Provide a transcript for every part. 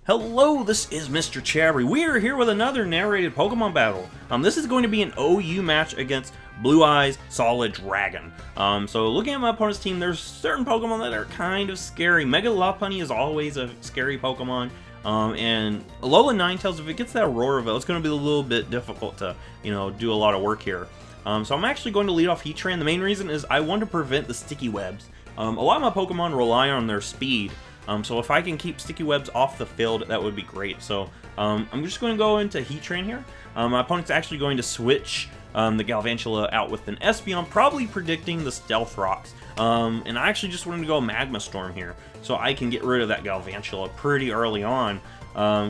Hello, this is Mr. Chabry. We are here with another narrated Pokemon battle. This is going to be an OU match against Blueeyesoliddragon. So looking at my opponent's team, there's certain Pokemon that are kind of scary. Mega Lopunny is always a scary Pokemon. And Alolan Ninetales, if it gets that Aurorville, it's going to be a little bit difficult to, do a lot of work here. So I'm actually going to lead off Heatran. The main reason is I want to prevent the sticky webs. A lot of my Pokemon rely on their speed. So if I can keep sticky webs off the field, that would be great. So I'm just going to go into Heatran here. My opponent's actually going to switch the Galvantula out with an Espeon, probably predicting the Stealth Rocks. And I actually just wanted to go Magma Storm here, so I can get rid of that Galvantula pretty early on.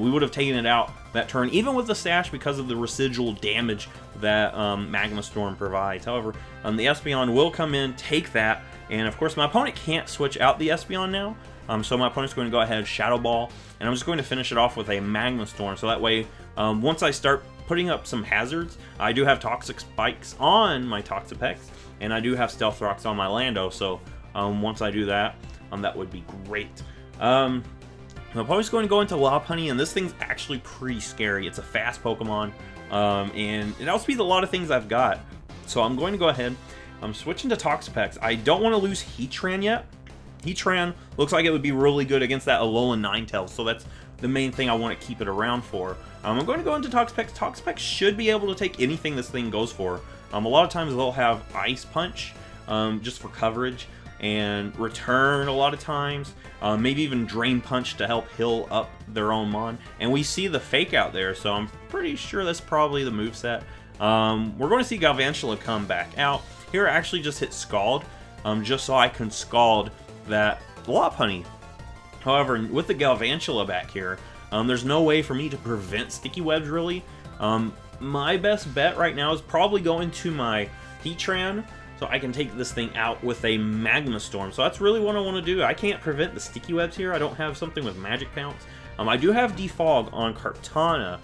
We would have taken it out that turn, even with the Sash, because of the residual damage that Magma Storm provides. However, the Espeon will come in, take that, and of course my opponent can't switch out the Espeon now. So my opponent's going to go ahead, Shadow Ball, and I'm just going to finish it off with a Magma Storm. So that way, once I start putting up some hazards, I do have Toxic Spikes on my Toxapex, and I do have Stealth Rocks on my Lando. So once I do that, that would be great. My opponent's going to go into Lopunny, and this thing's actually pretty scary. It's a fast Pokemon, and it outspeeds a lot of things I've got. So I'm going to go ahead. I'm switching to Toxapex. I don't want to lose Heatran yet. Heatran looks like it would be really good against that Alolan Ninetales, so that's the main thing I want to keep it around for. I'm going to go into Toxapex. Toxapex should be able to take anything this thing goes for. A lot of times they'll have Ice Punch just for coverage, and Return a lot of times. Maybe even Drain Punch to help heal up their own Mon. And we see the Fake out there, so I'm pretty sure that's probably the moveset. We're going to see Galvantula come back out. Here I actually just hit Scald, just so I can Scald that Lopunny. However, with the Galvantula back here, there's no way for me to prevent sticky webs really. My best bet right now is probably going to my Heatran, so I can take this thing out with a Magma Storm. So that's really what I want to do. I can't prevent the sticky webs here. I don't have something with Magic Pounce. I do have Defog on Kartana,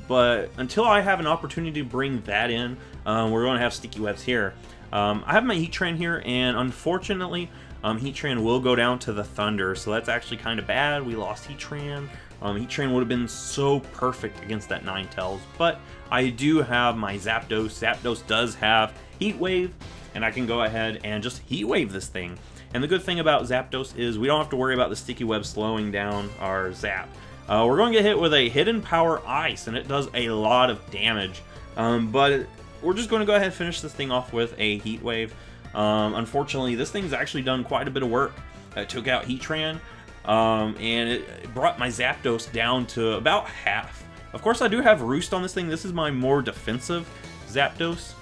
but until I have an opportunity to bring that in, we're going to have sticky webs here. I have my Heatran here, and unfortunately, Heatran will go down to the Thunder, so that's actually kind of bad. We lost Heatran. Heatran would have been so perfect against that Ninetales, but I do have my Zapdos. Zapdos does have Heat Wave, and I can go ahead and just Heat Wave this thing. And the good thing about Zapdos is we don't have to worry about the sticky web slowing down our Zap. We're going to get hit with a Hidden Power Ice, and it does a lot of damage, but we're just going to go ahead and finish this thing off with a Heat Wave. Unfortunately, this thing's actually done quite a bit of work. It took out Heatran, and it brought my Zapdos down to about half. Of course, I do have Roost on this thing. This is my more defensive Zapdos.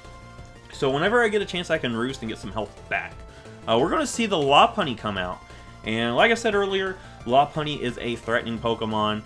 So whenever I get a chance, I can Roost and get some health back. We're going to see the Lopunny come out. And like I said earlier, Lopunny is a threatening Pokemon.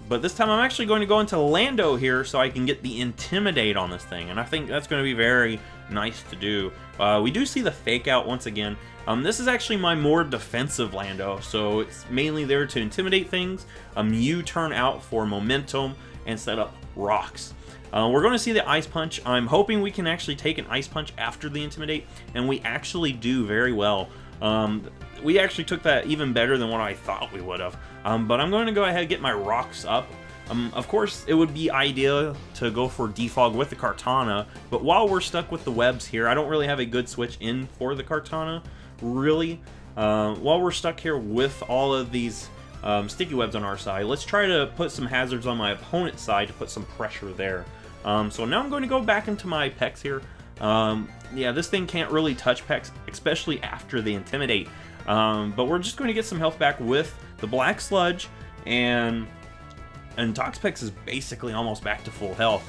But this time I'm actually going to go into Lando here so I can get the Intimidate on this thing. And I think that's going to be very nice to do. We do see the Fake Out once again. This is actually my more defensive Lando, so it's mainly there to intimidate things. You turn out for momentum and set up rocks. We're going to see the Ice Punch. I'm hoping we can actually take an Ice Punch after the Intimidate, and we actually do very well. We actually took that even better than what I thought we would have. But I'm going to go ahead and get my rocks up. Of course, it would be ideal to go for Defog with the Kartana, but while we're stuck with the webs here, I don't really have a good switch in for the Kartana, really. While we're stuck here with all of these sticky webs on our side, let's try to put some hazards on my opponent's side to put some pressure there. So now I'm going to go back into my Pex here. Yeah, this thing can't really touch Pex, especially after the Intimidate. But we're just going to get some health back with the Black Sludge, and Toxapex is basically almost back to full health.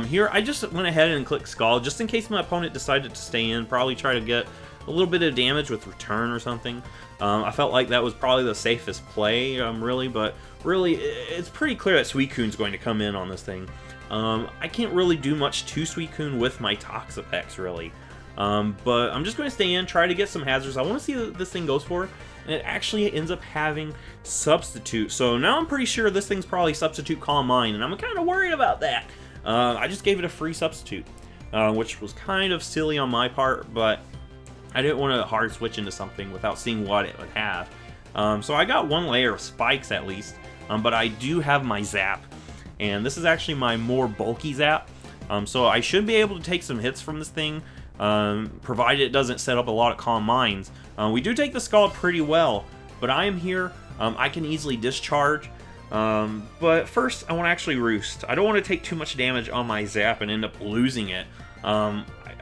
Here, I just went ahead and clicked Scald, just in case my opponent decided to stay in, probably try to get a little bit of damage with Return or something. I felt like that was probably the safest play, really, but really, it's pretty clear that Suicune's going to come in on this thing. I can't really do much to Suicune with my Toxapex, really. But I'm just going to stay in, try to get some hazards. I want to see what this thing goes for, and it actually ends up having Substitute. So now I'm pretty sure this thing's probably Substitute Calm Mind, and I'm kind of worried about that. I just gave it a free Substitute, which was kind of silly on my part, but I didn't want to hard switch into something without seeing what it would have. So I got one layer of spikes at least. but I do have my Zap, and this is actually my more bulky Zap, so I should be able to take some hits from this thing, provided it doesn't set up a lot of Calm Minds. We do take the Scald pretty well, but I am here. I can easily discharge, but first I want to actually Roost. I don't want to take too much damage on my Zap and end up losing it.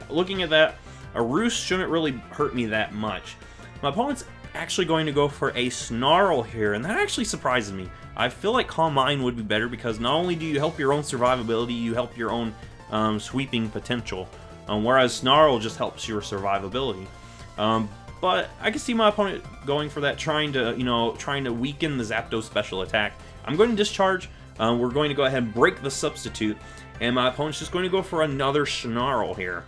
Looking at that, a Roost shouldn't really hurt me that much. My opponent's actually going to go for a Snarl here, and that actually surprises me. I feel like Calm Mind would be better because not only do you help your own survivability, you help your own sweeping potential, whereas Snarl just helps your survivability. But I can see my opponent going for that, trying to weaken the Zapdos special attack. I'm going to discharge. We're going to go ahead and break the substitute, and my opponent's just going to go for another Snarl here.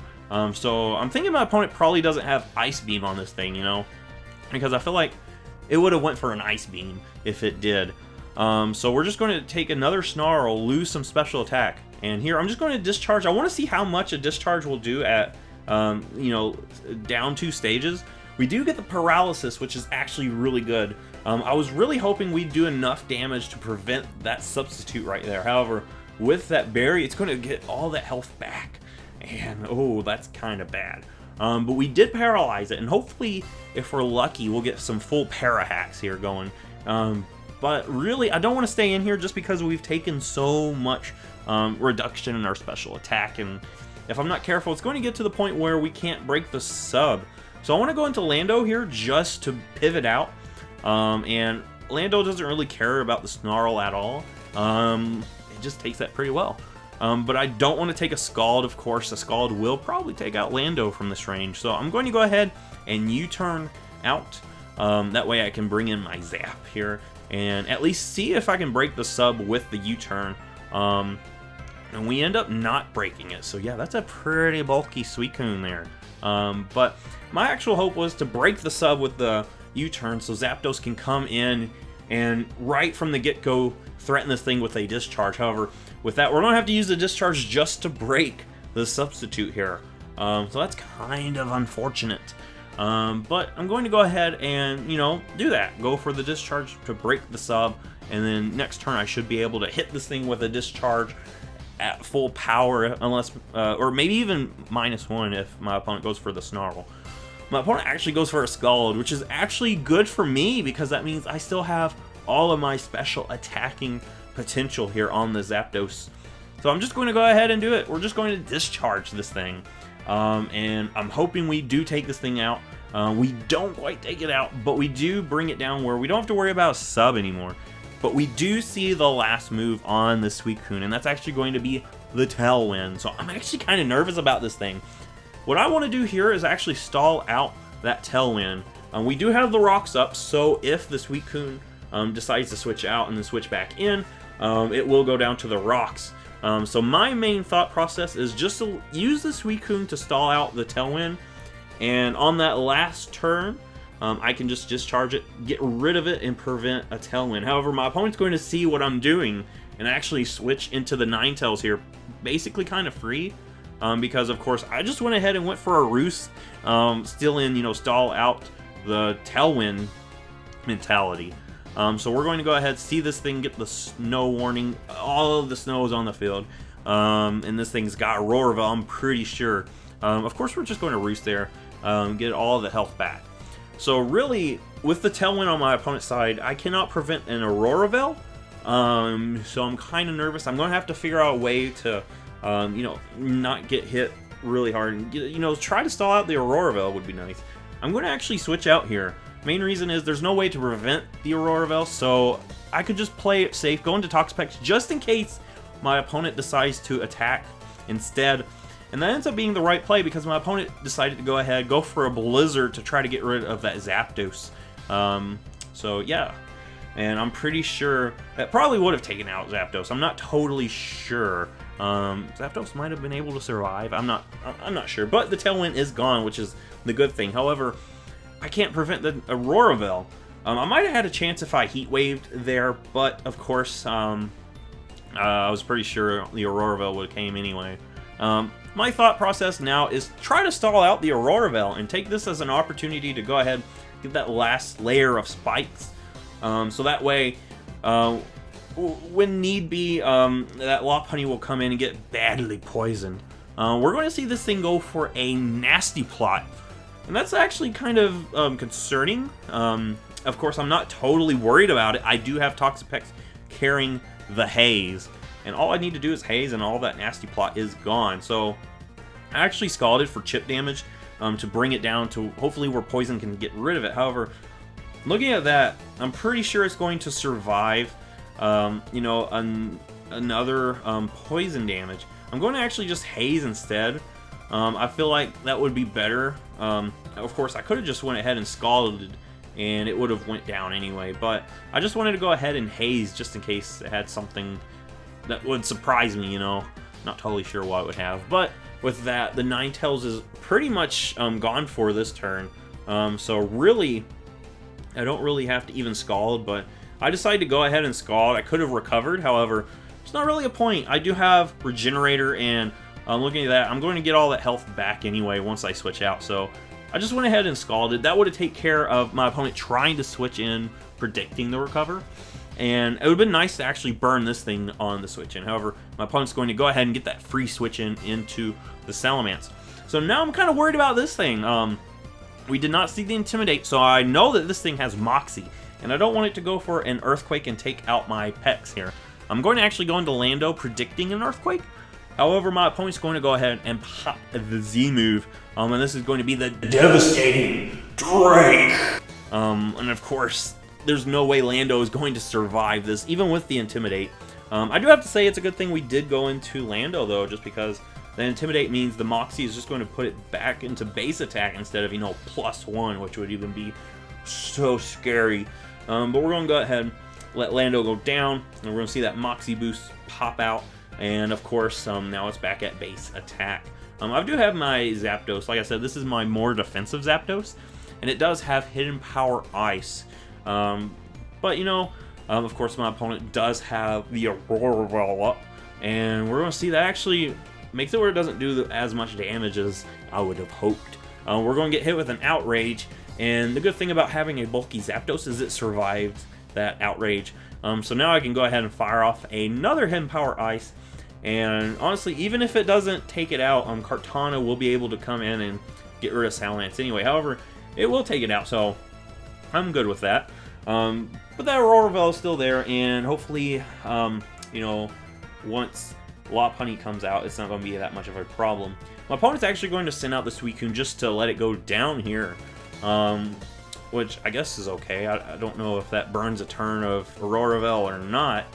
So I'm thinking my opponent probably doesn't have Ice Beam on this thing, because I feel like it would have went for an Ice Beam if it did. So we're just going to take another Snarl, lose some special attack, and here I'm just going to discharge. I want to see how much a discharge will do at down 2 stages. We do get the paralysis, which is actually really good. I was really hoping we'd do enough damage to prevent that substitute right there. However, with that berry, it's going to get all that health back, and oh, that's kind of bad. But we did paralyze it, and hopefully, if we're lucky, we'll get some full para hacks here going. But really, I don't want to stay in here just because we've taken so much reduction in our special attack, and if I'm not careful, it's going to get to the point where we can't break the sub. So I want to go into Lando here just to pivot out, and Lando doesn't really care about the Snarl at all. It just takes that pretty well. But I don't want to take a Scald, of course. A Scald will probably take out Lando from this range, so I'm going to go ahead and U-turn out. That way I can bring in my Zap here, and at least see if I can break the sub with the U-turn. And we end up not breaking it, so yeah, that's a pretty bulky Suicune there. But my actual hope was to break the sub with the U-turn so Zapdos can come in and right from the get-go threaten this thing with a discharge. However, with that, we're going to have to use the discharge just to break the substitute here. So that's kind of unfortunate. But I'm going to go ahead and, do that. Go for the discharge to break the sub, and then next turn I should be able to hit this thing with a discharge at full power, unless, or maybe even -1 if my opponent goes for the Snarl. My opponent actually goes for a Scald, which is actually good for me because that means I still have all of my special attacking potential here on the Zapdos. So I'm just going to go ahead and do it. We're just going to discharge this thing. And I'm hoping we do take this thing out. We don't quite take it out, but we do bring it down where we don't have to worry about a sub anymore. But we do see the last move on the Suicune, and that's actually going to be the Tailwind. So I'm actually kind of nervous about this thing. What I want to do here is actually stall out that Tailwind. We do have the rocks up, so if the Suicune decides to switch out and then switch back in, it will go down to the rocks. So my main thought process is just to use the Suicune to stall out the Tailwind, and on that last turn, I can just discharge it, get rid of it, and prevent a Tailwind. However, my opponent's going to see what I'm doing and actually switch into the Ninetales here, basically kind of free, because of course I just went ahead and went for a Roost, still in, stall out the Tailwind mentality. So we're going to go ahead, see this thing get the snow warning. All of the snow is on the field, and this thing's got Aurorava, I'm pretty sure. Of course, we're just going to Roost there, get all of the health back. So really, with the Tailwind on my opponent's side, I cannot prevent an Aurorava, so I'm kind of nervous. I'm going to have to figure out a way to, not get hit really hard. Try to stall out the Aurorava would be nice. I'm going to actually switch out here. Main reason is there's no way to prevent the Aurorava, so I could just play it safe, go into Toxapex just in case my opponent decides to attack instead. And that ends up being the right play because my opponent decided to go ahead, go for a Blizzard to try to get rid of that Zapdos. So yeah, and I'm pretty sure that probably would have taken out Zapdos. I'm not totally sure. Zapdos might have been able to survive. I'm not sure, but the Tailwind is gone, which is the good thing. However, I can't prevent the Aurorava. I might have had a chance if I Heat Waved there, but of course, I was pretty sure the Aurorava would have came anyway. My thought process now is try to stall out the Aurorava and take this as an opportunity to go ahead, get that last layer of spikes. So that way, when need be, that Lopunny will come in and get badly poisoned. We're going to see this thing go for a nasty plot. And that's actually kind of concerning. Of course, I'm not totally worried about it. I do have Toxapex carrying the haze. And all I need to do is haze and all that nasty plot is gone. So I actually scalded for chip damage to bring it down to hopefully where poison can get rid of it. However, looking at that, I'm pretty sure it's going to survive, you know, another poison damage. I'm going to actually just haze instead. I feel like that would be better. Of course, I could have just went ahead and scalded, and it would have went down anyway. But I just wanted to go ahead and haze just in case it had something that would surprise me, you know. Not totally sure what it would have. But with that, the Ninetales is pretty much gone for this turn. So really, I don't really have to even scald, but I decided to go ahead and scald. I could have recovered, however, it's not really a point. I do have Regenerator, and looking at that, I'm going to get all that health back anyway once I switch out. So I just went ahead and scalded. That would have taken care of my opponent trying to switch in, predicting the recover. And it would have been nice to actually burn this thing on the switch in. However, my opponent's going to go ahead and get that free switch in into the Salamence. So now I'm kind of worried about this thing. We did not see the Intimidate, so I know that this thing has Moxie. And I don't want it to go for an Earthquake and take out my Pex here. I'm going to actually go into Lando predicting an Earthquake. However, my opponent's going to go ahead and pop the Z move. And this is going to be the Devastating Drake. And of course, there's no way Lando is going to survive this, even with the Intimidate. I do have to say it's a good thing we did go into Lando, though, just because the Intimidate means the Moxie is just going to put it back into base attack instead of, you know, +1, which would even be so scary. But we're going to go ahead and let Lando go down, and we're going to see that Moxie boost pop out. And of course, now it's back at base attack. I do have my Zapdos. Like I said, this is my more defensive Zapdos, and it does have Hidden Power Ice. But you know, of course, my opponent does have the Aurora up, and we're going to see that actually makes it where it doesn't do as much damage as I would have hoped. We're going to get hit with an Outrage, and the good thing about having a bulky Zapdos is it survived that Outrage. So now I can go ahead and fire off another Hidden Power Ice, and honestly, even if it doesn't take it out, Kartana will be able to come in and get rid of Salamence anyway. However, it will take it out, so I'm good with that. But that Aurora is still there, and hopefully, you know, once Lopunny comes out, it's not going to be that much of a problem. My opponent's actually going to send out the Suicune just to let it go down here, which I guess is okay. I don't know if that burns a turn of Aurora or not,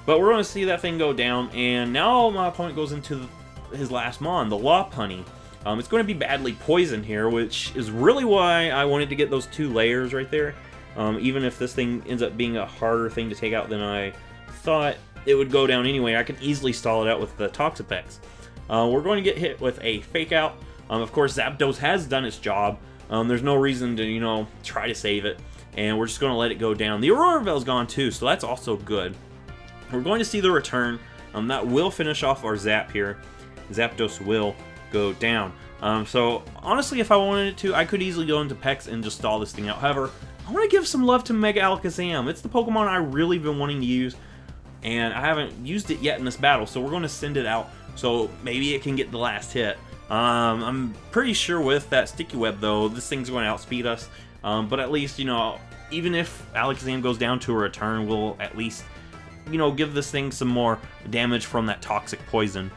but we're going to see that thing go down, and now my opponent goes into his last Mon, the Lopunny. It's going to be badly poisoned here, which is really why I wanted to get those 2 layers right there. Even if this thing ends up being a harder thing to take out than I thought it would go down anyway, I can easily stall it out with the Toxapex. We're going to get hit with a Fake Out. Of course, Zapdos has done its job. There's no reason to, you know, try to save it. And we're just going to let it go down. The Auroravel's gone too, so that's also good. We're going to see the return. That will finish off our Zap here. Zapdos will go down. So honestly, if I wanted it to, I could easily go into Pex and just stall this thing out. However, I want to give some love to Mega Alakazam. It's the Pokemon I really been wanting to use, and I haven't used it yet in this battle, so we're going to send it out so maybe it can get the last hit. I'm pretty sure with that Sticky Web, though, this thing's going to outspeed us, but at least, you know, even if Alakazam goes down to a return, we'll at least, you know, give this thing some more damage from that toxic poison.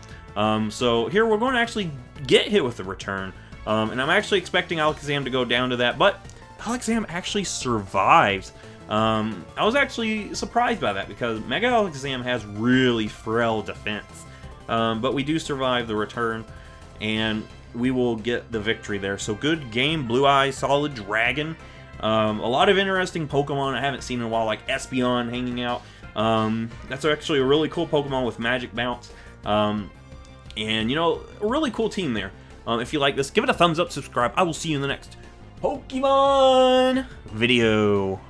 So here we're going to actually get hit with the return, and I'm actually expecting Alakazam to go down to that, but Alakazam actually survives. I was actually surprised by that because Mega Alakazam has really frail defense, but we do survive the return, and we will get the victory there. So good game, Blueeyesoliddragon. A lot of interesting Pokemon I haven't seen in a while, like Espeon hanging out. That's actually a really cool Pokemon with Magic Bounce. And, you know, a really cool team there. If you like this, give it a thumbs up, subscribe. I will see you in the next Pokemon video.